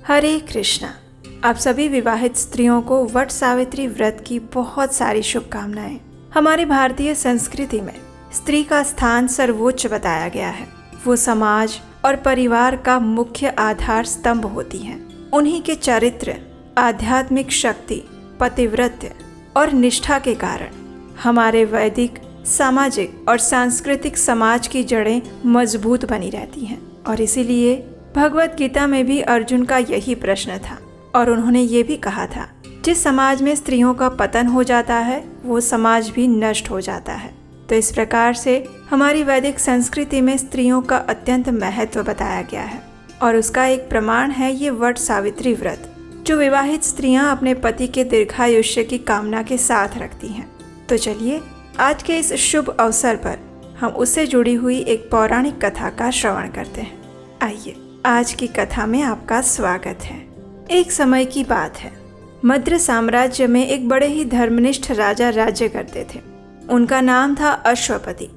हरे कृष्णा। आप सभी विवाहित स्त्रियों को वट सावित्री व्रत की बहुत सारी शुभकामनाएं। हमारी भारतीय संस्कृति में स्त्री का स्थान सर्वोच्च बताया गया है। वो समाज और परिवार का मुख्य आधार स्तंभ होती हैं। उन्हीं के चरित्र, आध्यात्मिक शक्ति, पतिव्रत्य और निष्ठा के कारण हमारे वैदिक, सामाजिक और सांस्कृतिक समाज की जड़ें मजबूत बनी रहती हैं। और इसीलिए भगवत गीता में भी अर्जुन का यही प्रश्न था और उन्होंने ये भी कहा था, जिस समाज में स्त्रियों का पतन हो जाता है वो समाज भी नष्ट हो जाता है। तो इस प्रकार से हमारी वैदिक संस्कृति में स्त्रियों का अत्यंत महत्व बताया गया है और उसका एक प्रमाण है ये वट सावित्री व्रत, जो विवाहित स्त्रियां अपने पति के दीर्घायुष्य की कामना के साथ रखती हैं। तो चलिए आज के इस शुभ अवसर पर हम उससे जुड़ी हुई एक पौराणिक कथा का श्रवण करते हैं। आइए आज की कथा में आपका स्वागत है। एक समय की बात है, मद्र साम्राज्य में एक बड़े ही धर्मनिष्ठ राजा राज्य करते थे। उनका नाम था अश्वपति।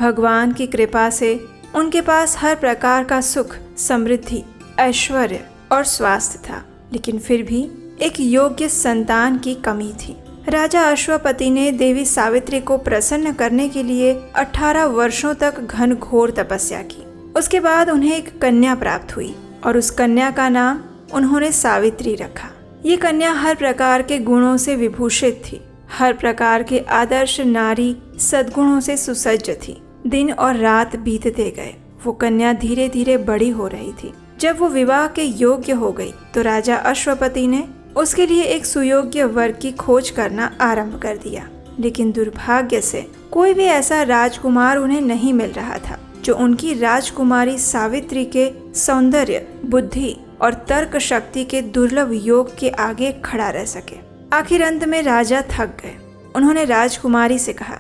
भगवान की कृपा से उनके पास हर प्रकार का सुख, समृद्धि, ऐश्वर्य और स्वास्थ्य था, लेकिन फिर भी एक योग्य संतान की कमी थी। राजा अश्वपति ने देवी सावित्री को प्रसन्न करने के लिए 18 वर्षों तक घनघोर तपस्या की। उसके बाद उन्हें एक कन्या प्राप्त हुई और उस कन्या का नाम उन्होंने सावित्री रखा। ये कन्या हर प्रकार के गुणों से विभूषित थी, हर प्रकार के आदर्श नारी सद्गुणों से सुसज्ज थी। दिन और रात बीतते गए, वो कन्या धीरे धीरे बड़ी हो रही थी। जब वो विवाह के योग्य हो गई तो राजा अश्वपति ने उसके लिए एक सुयोग्य वर की खोज करना आरंभ कर दिया, लेकिन दुर्भाग्य से कोई भी ऐसा राजकुमार उन्हें नहीं मिल रहा था जो उनकी राजकुमारी सावित्री के सौंदर्य, बुद्धि और तर्क शक्ति के दुर्लभ योग के आगे खड़ा रह सके। आखिर अंत में राजा थक गए। उन्होंने राजकुमारी से कहा,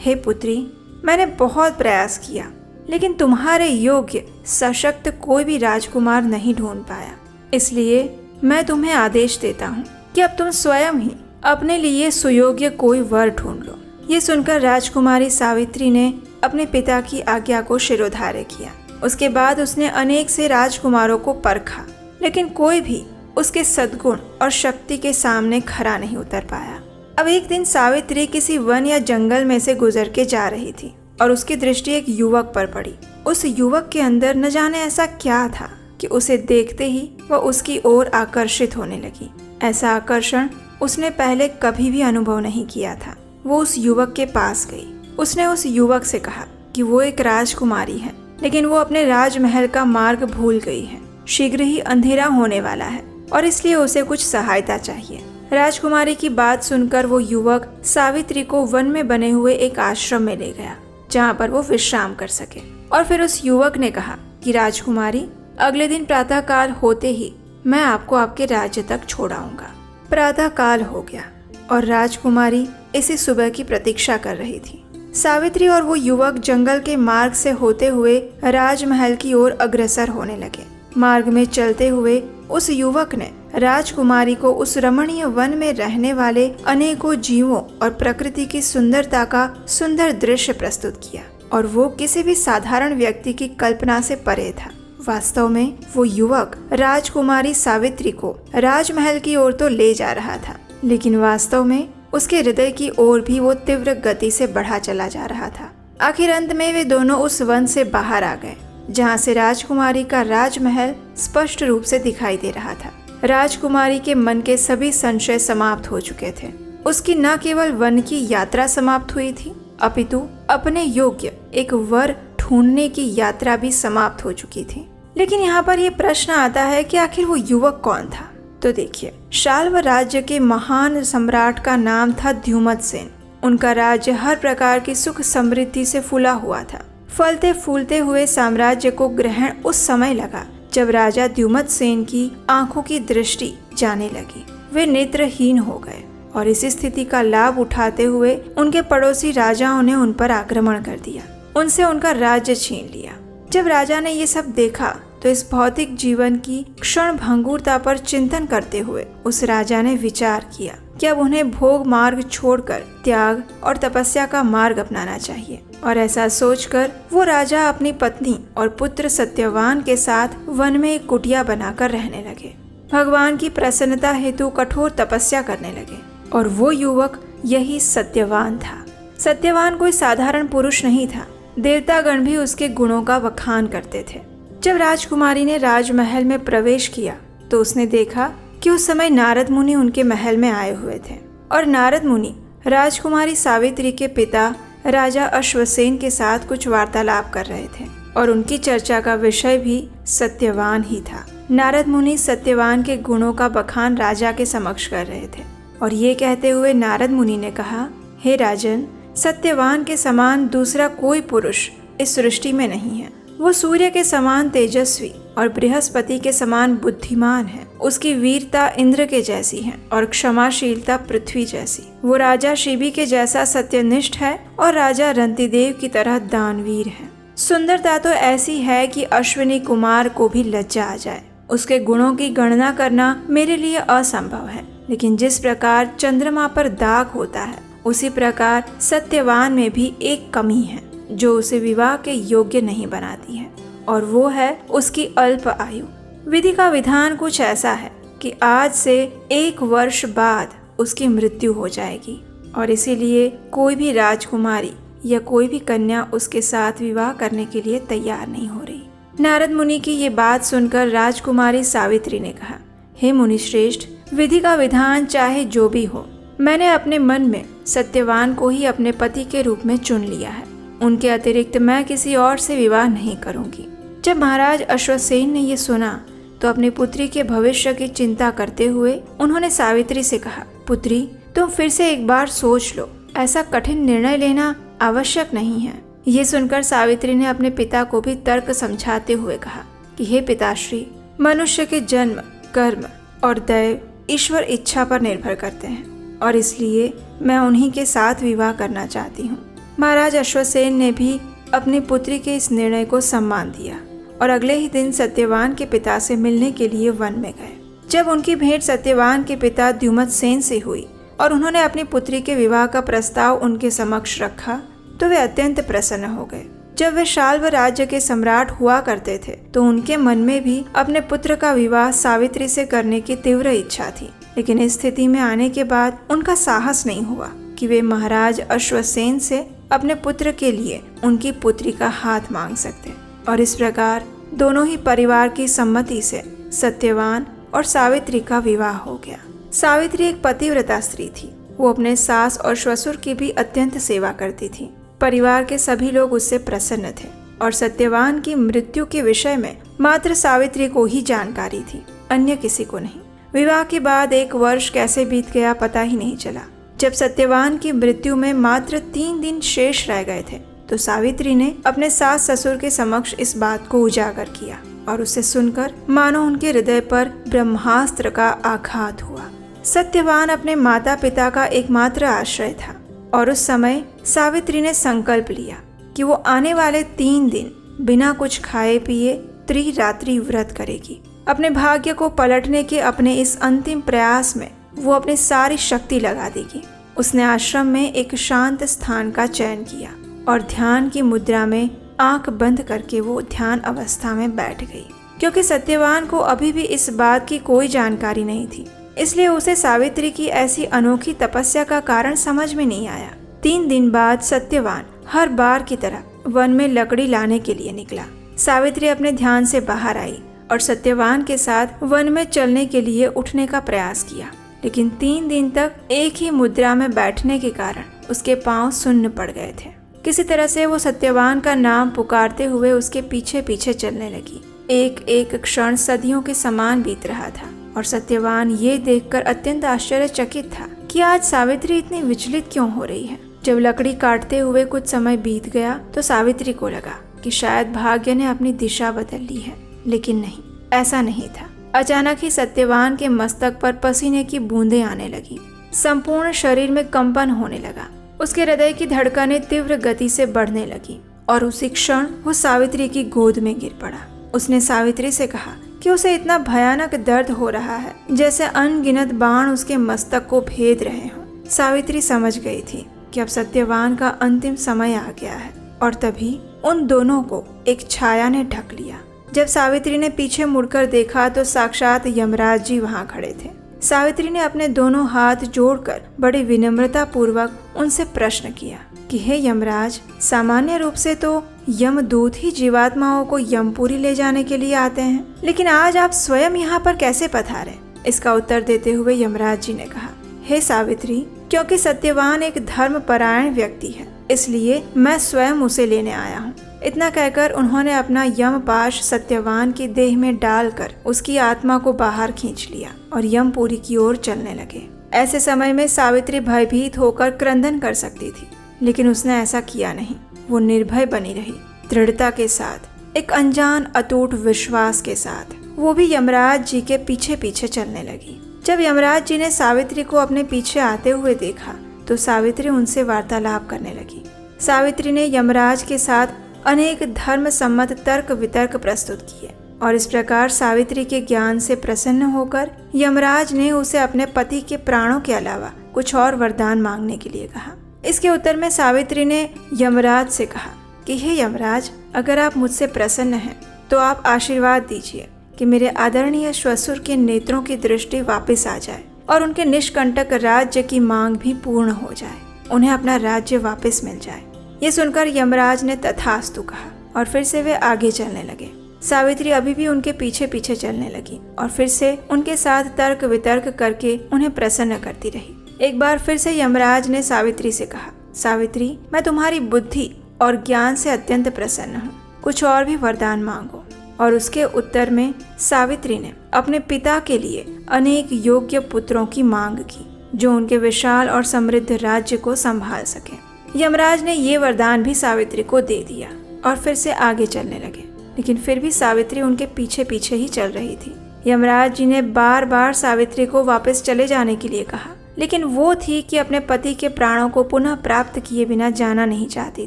हे पुत्री, मैंने बहुत प्रयास किया, लेकिन तुम्हारे योग्य सशक्त कोई भी राजकुमार नहीं ढूंढ पाया। इसलिए मैं तुम्हें आदेश देता हूँ कि अब तुम स्वयं ही अपने लिए सुयोग्य कोई वर ढूंढ लो। ये सुनकर राजकुमारी सावित्री ने अपने पिता की आज्ञा को शिरोधार्य किया। उसके बाद उसने अनेक से राजकुमारों को परखा, लेकिन कोई भी उसके सद्गुण और शक्ति के सामने खरा नहीं उतर पाया। अब एक दिन सावित्री किसी वन या जंगल में से गुजर के जा रही थी और उसकी दृष्टि एक युवक पर पड़ी। उस युवक के अंदर न जाने ऐसा क्या था कि उसे देखते ही वह उसकी ओर आकर्षित होने लगी। ऐसा आकर्षण उसने पहले कभी भी अनुभव नहीं किया था। वो उस युवक के पास गई। उसने उस युवक से कहा कि वो एक राजकुमारी है, लेकिन वो अपने राजमहल का मार्ग भूल गई है। शीघ्र ही अंधेरा होने वाला है और इसलिए उसे कुछ सहायता चाहिए। राजकुमारी की बात सुनकर वो युवक सावित्री को वन में बने हुए एक आश्रम में ले गया, जहाँ पर वो विश्राम कर सके। और फिर उस युवक ने कहा कि राजकुमारी, अगले दिन प्रातः काल होते ही मैं आपको आपके राज्य तक छोड़ाऊंगा। प्रातः काल हो गया और राजकुमारी इसी सुबह की प्रतीक्षा कर रही थी। सावित्री और वो युवक जंगल के मार्ग से होते हुए राजमहल की ओर अग्रसर होने लगे। मार्ग में चलते हुए उस युवक ने राजकुमारी को उस रमणीय वन में रहने वाले अनेकों जीवों और प्रकृति की सुंदरता का सुंदर दृश्य प्रस्तुत किया और वो किसी भी साधारण व्यक्ति की कल्पना से परे था। वास्तव में वो युवक राजकुमारी सावित्री को राजमहल की ओर तो ले जा रहा था, लेकिन वास्तव में उसके हृदय की ओर भी वो तीव्र गति से बढ़ा चला जा रहा था। आखिर अंत में वे दोनों उस वन से बाहर आ गए, जहाँ से राजकुमारी का राजमहल स्पष्ट रूप से दिखाई दे रहा था। राजकुमारी के मन के सभी संशय समाप्त हो चुके थे। उसकी न केवल वन की यात्रा समाप्त हुई थी, अपितु अपने योग्य एक वर ढूंढने की यात्रा भी समाप्त हो चुकी थी। लेकिन यहाँ पर यह प्रश्न आता है कि आखिर वो युवक कौन था। तो देखिए, शाल्व राज्य के महान सम्राट का नाम था द्युमत्सेन। उनका राज्य हर प्रकार की सुख समृद्धि से फूला हुआ था। फलते फूलते हुए साम्राज्य को ग्रहण उस समय लगा जब राजा द्युमत्सेन की आंखों की दृष्टि जाने लगी। वे नेत्रहीन हो गए और इस स्थिति का लाभ उठाते हुए उनके पड़ोसी राजाओं ने उन पर आक्रमण कर दिया, उनसे उनका राज्य छीन लिया। जब राजा ने ये सब देखा तो इस भौतिक जीवन की क्षण भंगुरता पर चिंतन करते हुए उस राजा ने विचार किया कि अब उन्हें भोग मार्ग छोड़कर त्याग और तपस्या का मार्ग अपनाना चाहिए। और ऐसा सोचकर वो राजा अपनी पत्नी और पुत्र सत्यवान के साथ वन में एक कुटिया बनाकर रहने लगे। भगवान की प्रसन्नता हेतु कठोर तपस्या करने लगे। और वो युवक यही सत्यवान था। सत्यवान कोई साधारण पुरुष नहीं था। देवतागण भी उसके गुणों का बखान करते थे। जब राजकुमारी ने राजमहल में प्रवेश किया तो उसने देखा कि उस समय नारद मुनि उनके महल में आए हुए थे। और नारद मुनि राजकुमारी सावित्री के पिता राजा अश्वसेन के साथ कुछ वार्तालाप कर रहे थे और उनकी चर्चा का विषय भी सत्यवान ही था। नारद मुनि सत्यवान के गुणों का बखान राजा के समक्ष कर रहे थे और ये कहते हुए नारद मुनि ने कहा, हे राजन, सत्यवान के समान दूसरा कोई पुरुष इस सृष्टि में नहीं है। वो सूर्य के समान तेजस्वी और बृहस्पति के समान बुद्धिमान है। उसकी वीरता इंद्र के जैसी है और क्षमाशीलता पृथ्वी जैसी। वो राजा शिबी के जैसा सत्यनिष्ठ है और राजा रंतिदेव की तरह दानवीर है। सुंदरता तो ऐसी है कि अश्विनी कुमार को भी लज्जा आ जाए। उसके गुणों की गणना करना मेरे लिए असंभव है, लेकिन जिस प्रकार चंद्रमा पर दाग होता है उसी प्रकार सत्यवान में भी एक कमी है जो उसे विवाह के योग्य नहीं बनाती है, और वो है उसकी अल्प आयु। विधि का विधान कुछ ऐसा है कि आज से 1 वर्ष बाद उसकी मृत्यु हो जाएगी और इसीलिए कोई भी राजकुमारी या कोई भी कन्या उसके साथ विवाह करने के लिए तैयार नहीं हो रही। नारद मुनि की ये बात सुनकर राजकुमारी सावित्री ने कहा, हे मुनिश्रेष्ठ, विधि का विधान चाहे जो भी हो, मैंने अपने मन में सत्यवान को ही अपने पति के रूप में चुन लिया है। उनके अतिरिक्त मैं किसी और से विवाह नहीं करूंगी। जब महाराज अश्वसेन ने ये सुना तो अपनी पुत्री के भविष्य की चिंता करते हुए उन्होंने सावित्री से कहा, पुत्री, तुम फिर से एक बार सोच लो। ऐसा कठिन निर्णय लेना आवश्यक नहीं है। ये सुनकर सावित्री ने अपने पिता को भी तर्क समझाते हुए कहा कि हे पिताश्री, मनुष्य के जन्म, कर्म और दैव ईश्वर इच्छा पर निर्भर करते हैं और इसलिए मैं उन्हीं के साथ विवाह करना चाहती हूँ। महाराज अश्वसेन ने भी अपनी पुत्री के इस निर्णय को सम्मान दिया और अगले ही दिन सत्यवान के पिता से मिलने के लिए वन में गए। जब उनकी भेंट सत्यवान के पिता द्युमत सेन से हुई और उन्होंने अपनी पुत्री के विवाह का प्रस्ताव उनके समक्ष रखा तो वे अत्यंत प्रसन्न हो गए। जब वे शाल्व राज्य के सम्राट हुआ करते थे तो उनके मन में भी अपने पुत्र का विवाह सावित्री से करने की तीव्र इच्छा थी, लेकिन इस स्थिति में आने के बाद उनका साहस नहीं हुआ कि वे महाराज अश्वसेन से अपने पुत्र के लिए उनकी पुत्री का हाथ मांग सकते। और इस प्रकार दोनों ही परिवार की सम्मति से सत्यवान और सावित्री का विवाह हो गया। सावित्री एक पतिव्रता स्त्री थी। वो अपने सास और ससुर की भी अत्यंत सेवा करती थी। परिवार के सभी लोग उससे प्रसन्न थे और सत्यवान की मृत्यु के विषय में मात्र सावित्री को ही जानकारी थी, अन्य किसी को नहीं। विवाह के बाद 1 वर्ष कैसे बीत गया पता ही नहीं चला। जब सत्यवान की मृत्यु में मात्र 3 दिन शेष रह गए थे तो सावित्री ने अपने सास ससुर के समक्ष इस बात को उजागर किया और उसे सुनकर मानो उनके हृदय पर ब्रह्मास्त्र का आघात हुआ। सत्यवान अपने माता पिता का एकमात्र आश्रय था और उस समय सावित्री ने संकल्प लिया कि वो आने वाले 3 दिन बिना कुछ खाए पिए त्रिरात्रि व्रत करेगी। अपने भाग्य को पलटने के अपने इस अंतिम प्रयास में वो अपनी सारी शक्ति लगा देगी। उसने आश्रम में एक शांत स्थान का चयन किया और ध्यान की मुद्रा में आंख बंद करके वो ध्यान अवस्था में बैठ गई। क्योंकि सत्यवान को अभी भी इस बात की कोई जानकारी नहीं थी, इसलिए उसे सावित्री की ऐसी अनोखी तपस्या का कारण समझ में नहीं आया। 3 दिन बाद सत्यवान हर बार की तरह वन में लकड़ी लाने के लिए निकला। सावित्री अपने ध्यान से बाहर आई और सत्यवान के साथ वन में चलने के लिए उठने का प्रयास किया, लेकिन 3 दिन तक एक ही मुद्रा में बैठने के कारण उसके पांव सुन्न पड़ गए थे। किसी तरह से वो सत्यवान का नाम पुकारते हुए उसके पीछे पीछे चलने लगी। एक एक क्षण सदियों के समान बीत रहा था और सत्यवान ये देखकर अत्यंत आश्चर्यचकित था कि आज सावित्री इतनी विचलित क्यों हो रही है। जब लकड़ी काटते हुए कुछ समय बीत गया तो सावित्री को लगा कि शायद भाग्य ने अपनी दिशा बदल ली है, लेकिन नहीं, ऐसा नहीं था। अचानक ही सत्यवान के मस्तक पर पसीने की बूंदें आने लगी। संपूर्ण शरीर में कंपन होने लगा। उसके हृदय की धड़कनें तीव्र गति से बढ़ने लगी और उसी क्षण वो सावित्री की गोद में गिर पड़ा। उसने सावित्री से कहा कि उसे इतना भयानक दर्द हो रहा है जैसे अनगिनत बाण उसके मस्तक को भेद रहे हों। सावित्री समझ गई थी कि अब सत्यवान का अंतिम समय आ गया है और तभी उन दोनों को एक छाया ने ढक लिया। जब सावित्री ने पीछे मुड़कर देखा तो साक्षात यमराज जी वहां खड़े थे। सावित्री ने अपने दोनों हाथ जोड़कर बड़ी विनम्रता पूर्वक उनसे प्रश्न किया कि हे यमराज, सामान्य रूप से तो यमदूत ही जीवात्माओं को यमपुरी ले जाने के लिए आते हैं, लेकिन आज आप स्वयं यहाँ पर कैसे पधारे? इसका उत्तर देते हुए यमराज जी ने कहा, हे सावित्री, क्योंकि सत्यवान एक धर्मपरायण व्यक्ति है, इसलिए मैं स्वयं उसे लेने आया हूँ। इतना कहकर उन्होंने अपना यमपाश सत्यवान की देह में डालकर उसकी आत्मा को बाहर खींच लिया और यमपुरी की ओर चलने लगे। ऐसे समय में सावित्री भयभीत होकर क्रंदन कर सकती थी, लेकिन उसने ऐसा किया नहीं। वो निर्भय बनी रही, दृढ़ता के साथ, एक अनजान अटूट विश्वास के साथ। वो भी यमराज जी के पीछे पीछे चलने लगी। जब यमराज जी ने सावित्री को अपने पीछे आते हुए देखा तो सावित्री उनसे वार्तालाप करने लगी। सावित्री ने यमराज के साथ अनेक धर्म सम्मत तर्क वितर्क प्रस्तुत किए और इस प्रकार सावित्री के ज्ञान से प्रसन्न होकर यमराज ने उसे अपने पति के प्राणों के अलावा कुछ और वरदान मांगने के लिए कहा। इसके उत्तर में सावित्री ने यमराज से कहा कि हे यमराज, अगर आप मुझसे प्रसन्न हैं तो आप आशीर्वाद दीजिए कि मेरे आदरणीय श्वशुर के नेत्रों की दृष्टि वापस आ जाए और उनके निष्कंटक राज्य की मांग भी पूर्ण हो जाए, उन्हें अपना राज्य वापस मिल जाए। ये सुनकर यमराज ने तथास्तु कहा और फिर से वे आगे चलने लगे। सावित्री अभी भी उनके पीछे पीछे चलने लगी और फिर से उनके साथ तर्क वितर्क करके उन्हें प्रसन्न करती रही। एक बार फिर से यमराज ने सावित्री से कहा, सावित्री, मैं तुम्हारी बुद्धि और ज्ञान से अत्यंत प्रसन्न हूँ, कुछ और भी वरदान मांगो। और उसके उत्तर में सावित्री ने अपने पिता के लिए अनेक योग्य पुत्रों की मांग की, जो उनके विशाल और समृद्ध राज्य को संभाल सके। यमराज ने ये वरदान भी सावित्री को दे दिया और फिर से आगे चलने लगे, लेकिन फिर भी सावित्री उनके पीछे पीछे ही चल रही थी। यमराज जी ने बार बार सावित्री को वापस चले जाने के लिए कहा, लेकिन वो थी कि अपने पति के प्राणों को पुनः प्राप्त किए बिना जाना नहीं चाहती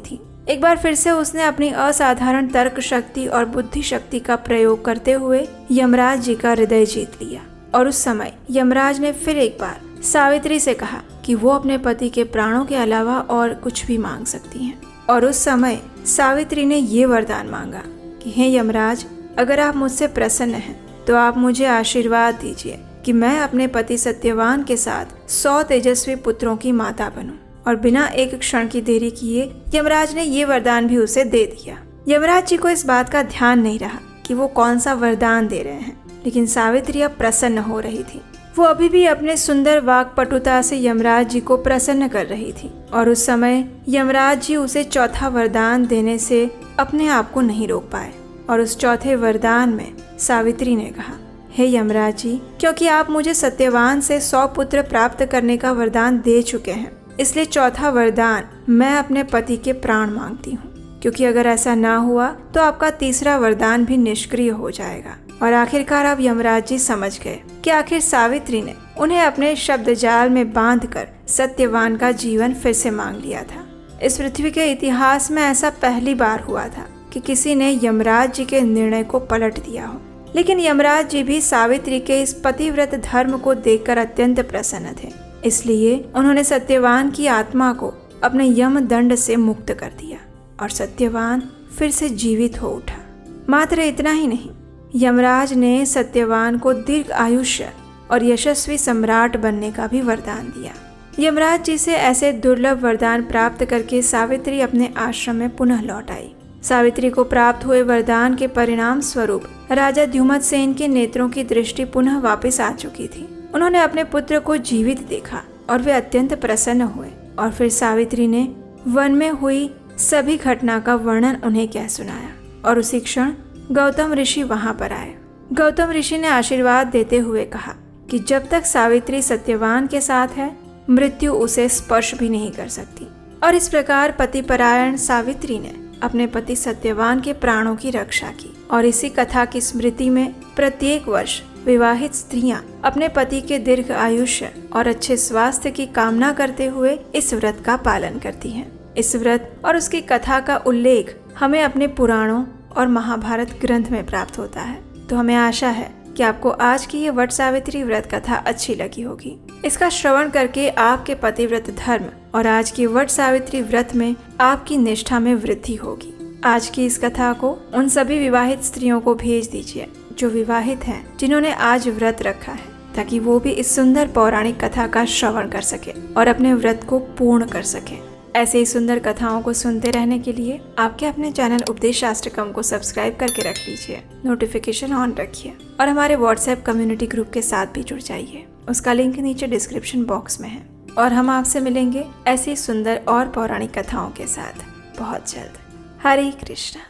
थी। एक बार फिर से उसने अपनी असाधारण तर्क शक्ति और बुद्धि शक्ति का प्रयोग करते हुए यमराज जी का हृदय जीत लिया और उस समय यमराज ने फिर एक बार सावित्री से कहा कि वो अपने पति के प्राणों के अलावा और कुछ भी मांग सकती हैं। और उस समय सावित्री ने ये वरदान मांगा कि हे यमराज, अगर आप मुझसे प्रसन्न हैं तो आप मुझे आशीर्वाद दीजिए कि मैं अपने पति सत्यवान के साथ 100 तेजस्वी पुत्रों की माता बनूं। और बिना एक क्षण की देरी किए यमराज ने ये वरदान भी उसे दे दिया। यमराज जी को इस बात का ध्यान नहीं रहा कि वो कौन सा वरदान दे रहे हैं, लेकिन सावित्री अब प्रसन्न हो रही थी। वो अभी भी अपने सुंदर वाक्पटुता से यमराज जी को प्रसन्न कर रही थी और उस समय यमराज जी उसे चौथा वरदान देने से अपने आप को नहीं रोक पाए। और उस चौथे वरदान में सावित्री ने कहा, हे यमराज जी, क्योंकि आप मुझे सत्यवान से 100 पुत्र प्राप्त करने का वरदान दे चुके हैं, इसलिए चौथा वरदान मैं अपने पति के प्राण मांगती हूँ, क्योंकि अगर ऐसा ना हुआ तो आपका तीसरा वरदान भी निष्क्रिय हो जाएगा। और आखिरकार अब यमराज जी समझ गए कि आखिर सावित्री ने उन्हें अपने शब्द जाल में बांधकर सत्यवान का जीवन फिर से मांग लिया था। इस पृथ्वी के इतिहास में ऐसा पहली बार हुआ था कि किसी ने यमराज जी के निर्णय को पलट दिया हो। लेकिन यमराज जी भी सावित्री के इस पतिव्रत धर्म को देखकर अत्यंत प्रसन्न थे, इसलिए उन्होंने सत्यवान की आत्मा को अपने यम दंड से मुक्त कर दिया और सत्यवान फिर से जीवित हो उठा। मात्र इतना ही नहीं, यमराज ने सत्यवान को दीर्घ आयुष्य और यशस्वी सम्राट बनने का भी वरदान दिया। यमराज जी से ऐसे दुर्लभ वरदान प्राप्त करके सावित्री अपने आश्रम में पुनः लौट आई। सावित्री को प्राप्त हुए वरदान के परिणाम स्वरूप राजा द्युमत्सेन के नेत्रों की दृष्टि पुनः वापस आ चुकी थी। उन्होंने अपने पुत्र को जीवित देखा और वे अत्यंत प्रसन्न हुए। और फिर सावित्री ने वन में हुई सभी घटना का वर्णन उन्हें कह सुनाया और उसी क्षण गौतम ऋषि वहां पर आए। गौतम ऋषि ने आशीर्वाद देते हुए कहा कि जब तक सावित्री सत्यवान के साथ है, मृत्यु उसे स्पर्श भी नहीं कर सकती। और इस प्रकार पतिपरायण सावित्री ने अपने पति सत्यवान के प्राणों की रक्षा की। और इसी कथा की स्मृति में प्रत्येक वर्ष विवाहित स्त्रियां अपने पति के दीर्घ आयुष्य और अच्छे स्वास्थ्य की कामना करते हुए इस व्रत का पालन करती हैं। इस व्रत और उसकी कथा का उल्लेख हमें अपने पुराणों और महाभारत ग्रंथ में प्राप्त होता है। तो हमें आशा है कि आपको आज की ये वट सावित्री व्रत कथा अच्छी लगी होगी। इसका श्रवण करके आपके पतिव्रत धर्म और आज की वट सावित्री व्रत में आपकी निष्ठा में वृद्धि होगी। आज की इस कथा को उन सभी विवाहित स्त्रियों को भेज दीजिए जो विवाहित हैं, जिन्होंने आज व्रत रखा है, ताकि वो भी इस सुंदर पौराणिक कथा का श्रवण कर सके और अपने व्रत को पूर्ण कर सके। ऐसे ही सुंदर कथाओं को सुनते रहने के लिए आपके अपने चैनल उपदेश शास्त्रकम को सब्सक्राइब करके रख लीजिए, नोटिफिकेशन ऑन रखिए और हमारे व्हाट्सएप कम्युनिटी ग्रुप के साथ भी जुड़ जाइए। उसका लिंक नीचे डिस्क्रिप्शन बॉक्स में है। और हम आपसे मिलेंगे ऐसी सुंदर और पौराणिक कथाओं के साथ बहुत जल्द। हरे कृष्णा।